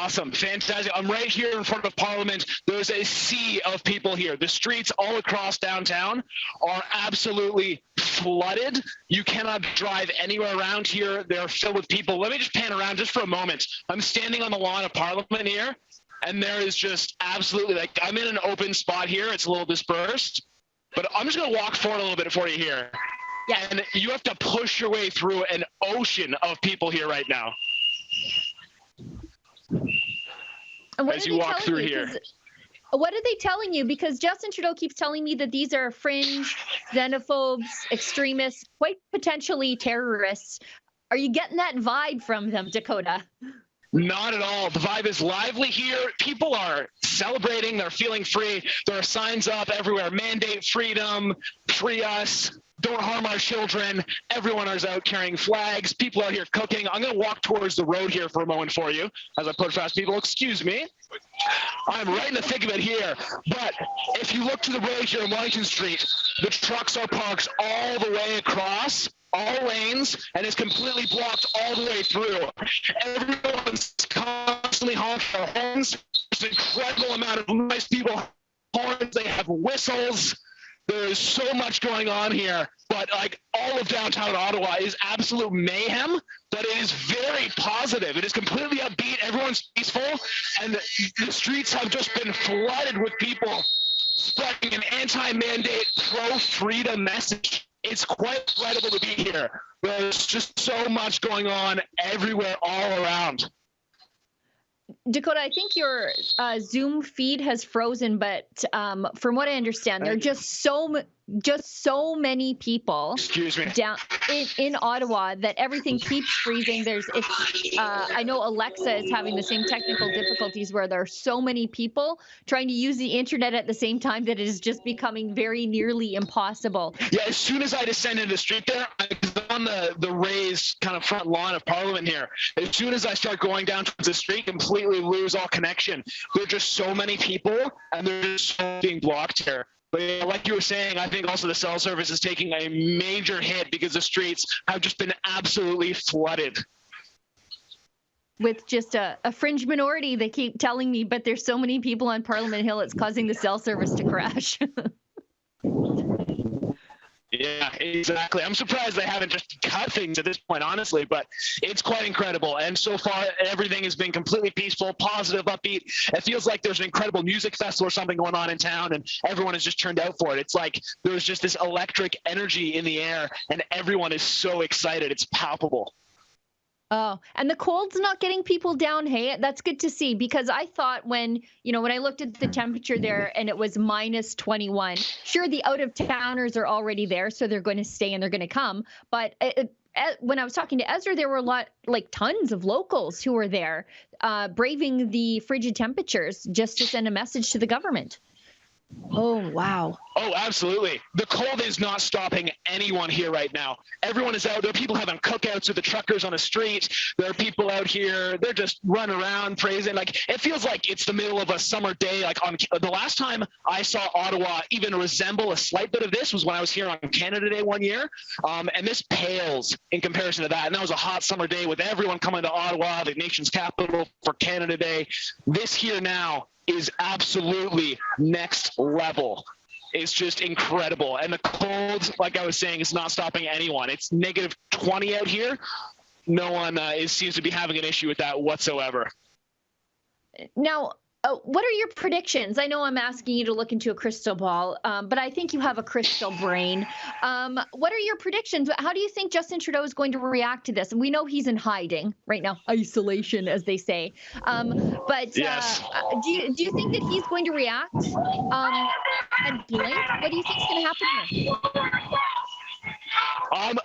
Awesome. Fantastic. I'm right here in front of Parliament. There's a sea of people here. The streets all across downtown are absolutely flooded. You cannot drive anywhere around here. They're filled with people. Let me just pan around just for a moment. I'm standing on the lawn of Parliament here, and there is just absolutely, like, I'm in an open spot here. It's a little dispersed, but I'm just going to walk forward a little bit for you here. Yeah. And you have to push your way through an ocean of people here right now. As you walk through here. What are they telling you? Because Justin Trudeau keeps telling me that these are fringe, xenophobes, extremists, quite potentially terrorists. Are you getting that vibe from them, Dakota? Not at all. The vibe is lively here. People are celebrating. They're feeling free. There are signs up everywhere. Mandate freedom, free us, don't harm our children. Everyone is out carrying flags. People are here cooking. I'm going to walk towards the road here for a moment for you as I push past people. Excuse me. I'm right in the thick of it here. But if you look to the road here on Wellington Street, the trucks are parked all the way across, all lanes, and it's completely blocked all the way through. Everyone's constantly honking their horns. There's an incredible amount of nice people. Horns, they have whistles. There's so much going on here, but like all of downtown Ottawa is absolute mayhem, but it is very positive. It is completely upbeat. Everyone's peaceful, and the streets have just been flooded with people spreading an anti-mandate, pro-freedom message. It's quite incredible to be here. There's just so much going on everywhere, all around. Dakota, I think your Zoom feed has frozen, but from what I understand, there are just so many people down in Ottawa that everything keeps freezing. I know Alexa is having the same technical difficulties where there are so many people trying to use the internet at the same time that it is just becoming very nearly impossible. Yeah, as soon as I descend into the street there, I'm on the raised kind of front lawn of Parliament here. As soon as I start going down towards the street, completely lose all connection. There are just so many people, and they're just being blocked here. But yeah, like you were saying, I think also the cell service is taking a major hit because the streets have just been absolutely flooded. With just a fringe minority, they keep telling me, but there's so many people on Parliament Hill, it's causing the cell service to crash. Yeah, exactly. I'm surprised they haven't just cut things at this point, honestly, but it's quite incredible. And so far, everything has been completely peaceful, positive, upbeat. It feels like there's an incredible music festival or something going on in town, and everyone has just turned out for it. It's like there's just this electric energy in the air, and everyone is so excited. It's palpable. Oh, and the cold's not getting people down. Hey, that's good to see, because I thought when I looked at the temperature there and it was minus 21, sure, the out of towners are already there, so they're going to stay and they're going to come. But when I was talking to Ezra, there were tons of locals who were there braving the frigid temperatures just to send a message to the government. Oh, wow. Oh, absolutely. The cold is not stopping anyone here right now. Everyone is out. There are people having cookouts with the truckers on the street. There are people out here. They're just running around praising. Like, it feels like it's the middle of a summer day. Like, on the last time I saw Ottawa even resemble a slight bit of this was when I was here on Canada Day one year. And this pales in comparison to that. And that was a hot summer day with everyone coming to Ottawa, the nation's capital, for Canada Day. This here now is absolutely next level. It's just incredible. And the cold, like I was saying, is not stopping anyone. It's negative 20 out here. No one seems to be having an issue with that whatsoever. Now, what are your predictions? I know I'm asking you to look into a crystal ball, but I think you have a crystal brain. What are your predictions? How do you think Justin Trudeau is going to react to this? And we know he's in hiding right now, isolation, as they say. But yes. Do you think that he's going to react and blink? What do you think is going to happen here?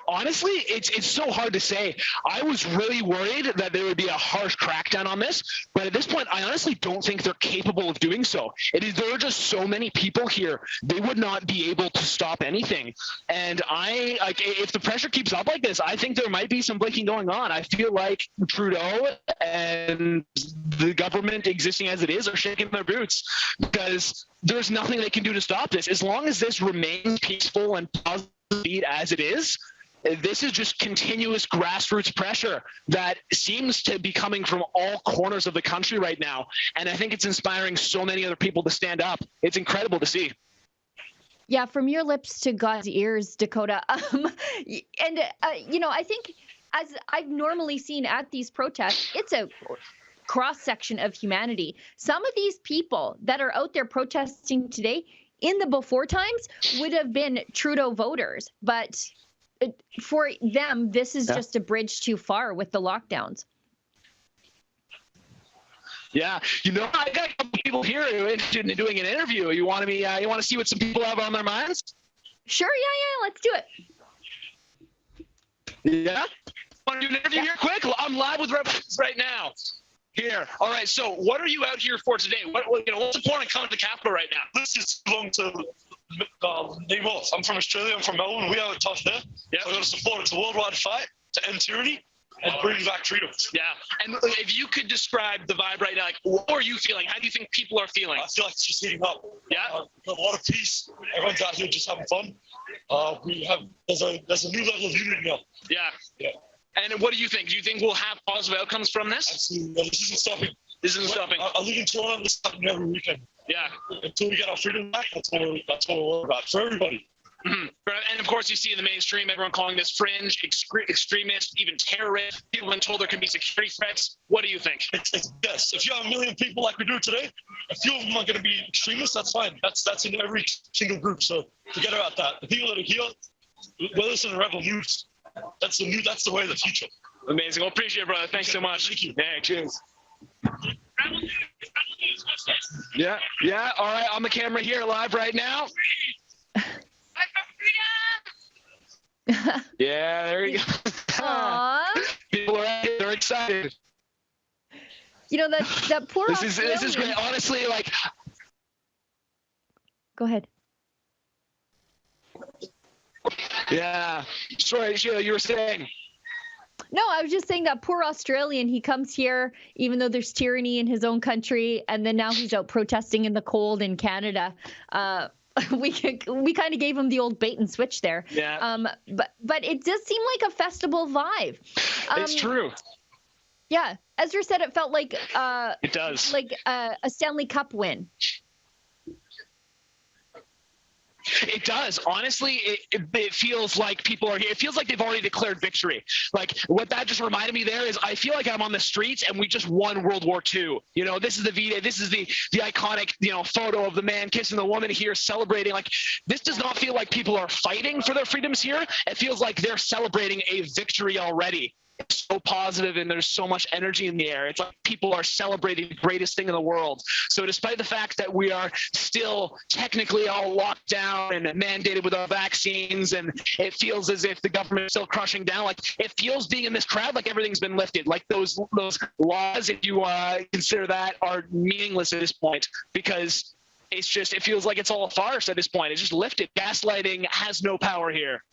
Honestly, it's so hard to say. I was really worried that there would be a harsh crackdown on this, but at this point, I honestly don't think they're capable of doing so. There are just so many people here; they would not be able to stop anything. And if the pressure keeps up like this, I think there might be some blinking going on. I feel like Trudeau and the government existing as it is are shaking their boots because there's nothing they can do to stop this. As long as this remains peaceful and positive as it is, this is just continuous grassroots pressure that seems to be coming from all corners of the country right now. And I think it's inspiring so many other people to stand up. It's incredible to see. Yeah, from your lips to God's ears, Dakota. I think as I've normally seen at these protests, it's a cross-section of humanity. Some of these people that are out there protesting today in the before times would have been Trudeau voters, but for them, this is just a bridge too far with the lockdowns. Yeah, I got a couple people here who are interested in doing an interview. You want to see what some people have on their minds? Sure, yeah, let's do it. Yeah? Want to do an interview here quick? I'm live with Rebels right now. Here. All right, so what are you out here for today? What's the point of coming to the Capitol right now? This is belong to Nemos. I'm from Australia. I'm from Melbourne. We have it tough there. Yeah. So we're going to support it. It's a worldwide fight to end tyranny and bring back freedoms. Yeah. And if you could describe the vibe right now, like, what are you feeling? How do you think people are feeling? I feel like it's just heating up. Yeah. A lot of peace. Everyone's out here just having fun. There's a new level of unity now. Yeah. Yeah. And what do you think? Do you think we'll have positive outcomes from this? Absolutely. This isn't stopping. This isn't stopping. I live in Toronto. This is happening every weekend. Yeah. Until we get our freedom back, that's what we're worried about for everybody. Mm-hmm. And of course, you see in the mainstream, everyone calling this fringe, extremist, even terrorist. People have been told there could be security threats. What do you think? Yes. If you have 1 million people like we do today, a few of them are going to be extremists. That's fine. That's in every single group. So forget about that. The people that are here, whether it's in the Rebel News, that's the way of the future. Amazing. Well, appreciate it, brother. Thanks so much. Thank you. Yeah, cheers. Yeah. All right, on the camera here, live right now. Yeah, there you go. Aww. People are out here, they're excited. That poor This is great. Honestly, like. Go ahead. Yeah. Sorry, Sheila, you were saying. No, I was just saying that poor Australian, he comes here, even though there's tyranny in his own country, and then now he's out protesting in the cold in Canada. We kind of gave him the old bait and switch there. Yeah. But it does seem like a festival vibe. It's true. Yeah. Ezra said it felt like it does. Like a Stanley Cup win. It does. Honestly, it feels like people are here. It feels like they've already declared victory. Like what that just reminded me there is I feel like I'm on the streets and we just won World War II. This is the V-Day. This is the iconic, photo of the man kissing the woman here celebrating. Like this does not feel like people are fighting for their freedoms here. It feels like they're celebrating a victory already. It's so positive and there's so much energy in the air. It's like people are celebrating the greatest thing in the world. So despite the fact that we are still technically all locked down and mandated with our vaccines, and it feels as if the government is still crushing down, like it feels being in this crowd like everything's been lifted. Like those laws, if you consider that, are meaningless at this point because it feels like it's all a farce at this point. It's just lifted. Gaslighting has no power here.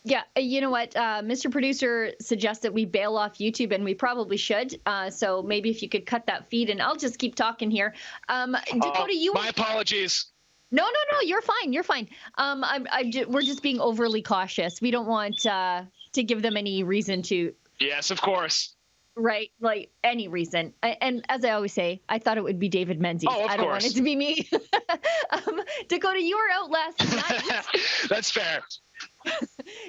Yeah, you know what? Mr. Producer suggests that we bail off YouTube, and we probably should. So maybe if you could cut that feed, and I'll just keep talking here. Dakota, my apologies. No, you're fine. You're fine. We're just being overly cautious. We don't want to give them any reason to. Yes, of course. Right, like any reason. And as I always say, I thought it would be David Menzies. I don't want it to be me. Dakota, you were out last night. That's fair.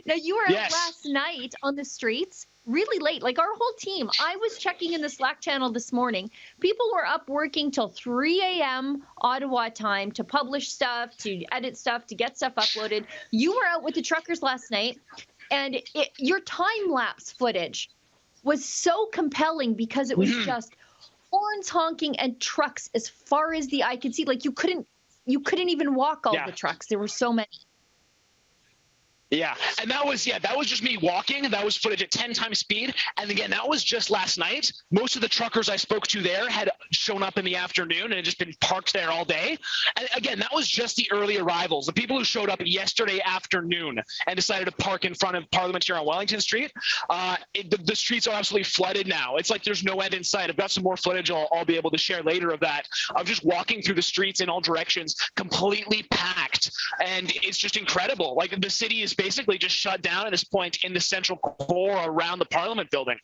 Now, you were out last night on the streets really late, like our whole team. I was checking in the Slack channel this morning. People were up working till 3 a.m. Ottawa time to publish stuff, to edit stuff, to get stuff uploaded. You were out with the truckers last night, and your time-lapse footage was so compelling because it was just horns honking and trucks as far as the eye could see. Like you couldn't even walk all the trucks. There were so many. Yeah, and that was just me walking. That was footage at 10 times speed. And again, that was just last night. Most of the truckers I spoke to there had shown up in the afternoon and had just been parked there all day. And again, that was just the early arrivals, the people who showed up yesterday afternoon and decided to park in front of Parliament here on Wellington Street. The streets are absolutely flooded now. It's like there's no end in sight. I've got some more footage I'll be able to share later of that, of just walking through the streets in all directions, completely packed. And it's just incredible. Like the city is basically just shut down at this point in the central core around the Parliament building.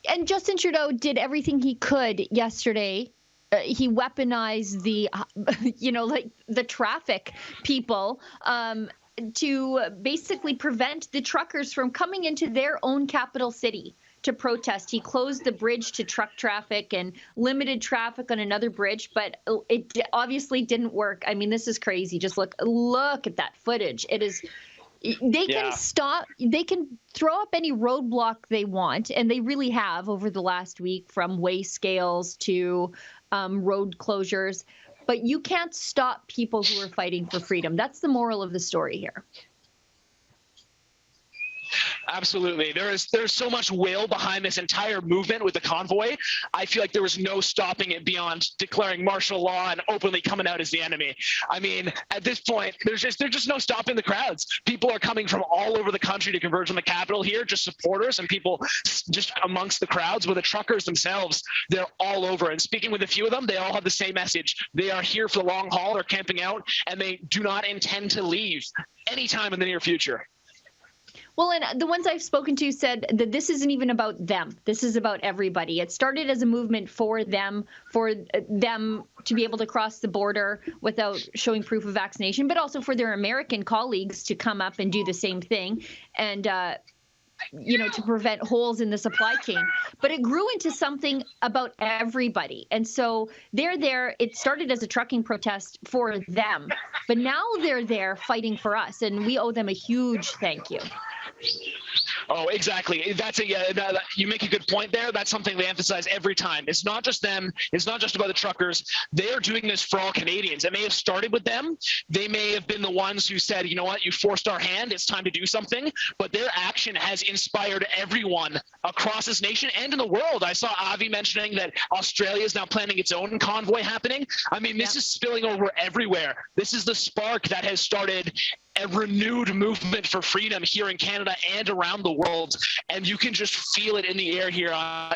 And Justin Trudeau did everything he could yesterday. He weaponized the, like the traffic people to basically prevent the truckers from coming into their own capital city to protest. He closed the bridge to truck traffic and limited traffic on another bridge, but it obviously didn't work. I mean, this is crazy. Just look at that footage. It is. They can stop, they can throw up any roadblock they want, and they really have over the last week, from weigh scales to road closures. But you can't stop people who are fighting for freedom. That's the moral of the story here. Absolutely. There's so much will behind this entire movement with the convoy. I feel like there was no stopping it beyond declaring martial law and openly coming out as the enemy. I mean, at this point, there's just no stopping the crowds. People are coming from all over the country to converge on the Capitol here, just supporters and people just amongst the crowds. But the truckers themselves, they're all over. And speaking with a few of them, they all have the same message. They are here for the long haul. They're camping out, and they do not intend to leave anytime in the near future. Well, and the ones I've spoken to said that this isn't even about them. This is about everybody. It started as a movement for them to be able to cross the border without showing proof of vaccination, but also for their American colleagues to come up and do the same thing and, to prevent holes in the supply chain. But it grew into something about everybody. And so they're there. It started as a trucking protest for them, but now they're there fighting for us, and we owe them a huge thank you. Oh, exactly. You make a good point there. That's something they emphasize every time. It's not just them. It's not just about the truckers. They are doing this for all Canadians. It may have started with them. They may have been the ones who said, you know what, you forced our hand. It's time to do something. But their action has inspired everyone across this nation and in the world. I saw Avi mentioning that Australia is now planning its own convoy happening. I mean, this is spilling over everywhere. This is the spark that has started a renewed movement for freedom here in Canada and around the world. And you can just feel it in the air here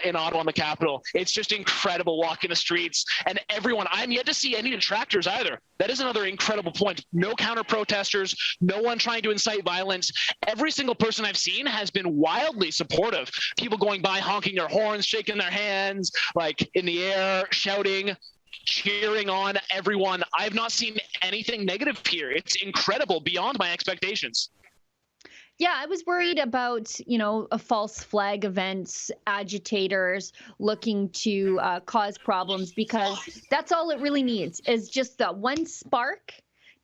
in Ottawa, on the Capitol. It's just incredible walking the streets. And everyone, I'm yet to see any detractors either. That is another incredible point. No counter-protesters, no one trying to incite violence. Every single person I've seen has been wildly supportive. People going by, honking their horns, shaking their hands, like in the air, shouting, cheering on everyone. I have not seen anything negative here. It's incredible, beyond my expectations. Yeah, I was worried about, a false flag events, agitators looking to cause problems, because that's all it really needs is just that one spark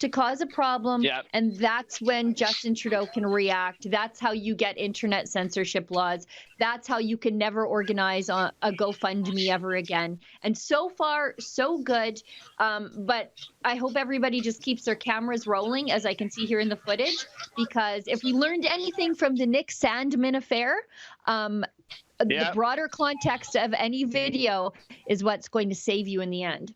to cause a problem. Yep. And that's when Justin Trudeau can react. That's how you get internet censorship laws. That's how you can never organize a GoFundMe ever again. And so far, so good. But I hope everybody just keeps their cameras rolling, as I can see here in the footage, because if we learned anything from the Nick Sandman affair, the broader context of any video is what's going to save you in the end.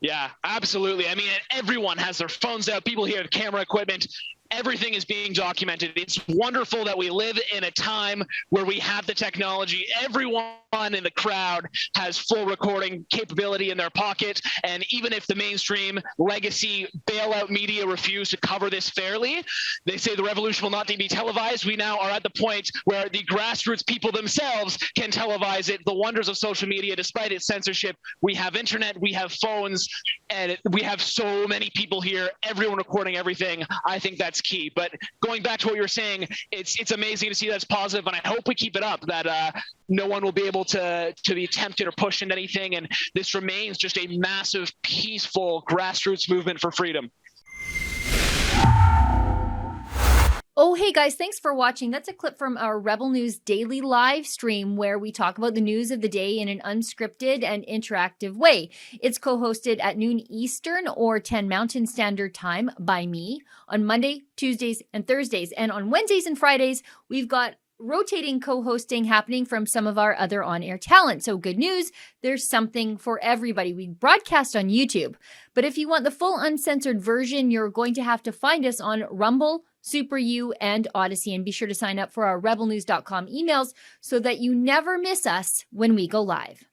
Yeah, absolutely. I mean, everyone has their phones out. People here have camera equipment. Everything is being documented. It's wonderful that we live in a time where we have the technology. Everyone in the crowd has full recording capability in their pocket. And even if the mainstream legacy bailout media refuse to cover this fairly, they say the revolution will not be televised. We now are at the point where the grassroots people themselves can televise it. The wonders of social media, despite its censorship. We have internet, we have phones, and we have so many people here, everyone recording everything. I think that's key. But going back to what you were saying, it's amazing to see that's positive, and I hope we keep it up, that no one will be able to be tempted or pushed into anything, and this remains just a massive, peaceful grassroots movement for freedom. Oh, hey guys, thanks for watching. That's a clip from our Rebel News daily live stream where we talk about the news of the day in an unscripted and interactive way. It's co-hosted at noon Eastern or 10 Mountain Standard Time by me on Monday, Tuesdays, and Thursdays. And on Wednesdays and Fridays, we've got rotating co-hosting happening from some of our other on-air talent. So good news, there's something for everybody. We broadcast on YouTube. But if you want the full uncensored version, you're going to have to find us on Rumble, Super U, and Odyssey. And be sure to sign up for our rebelnews.com emails so that you never miss us when we go live.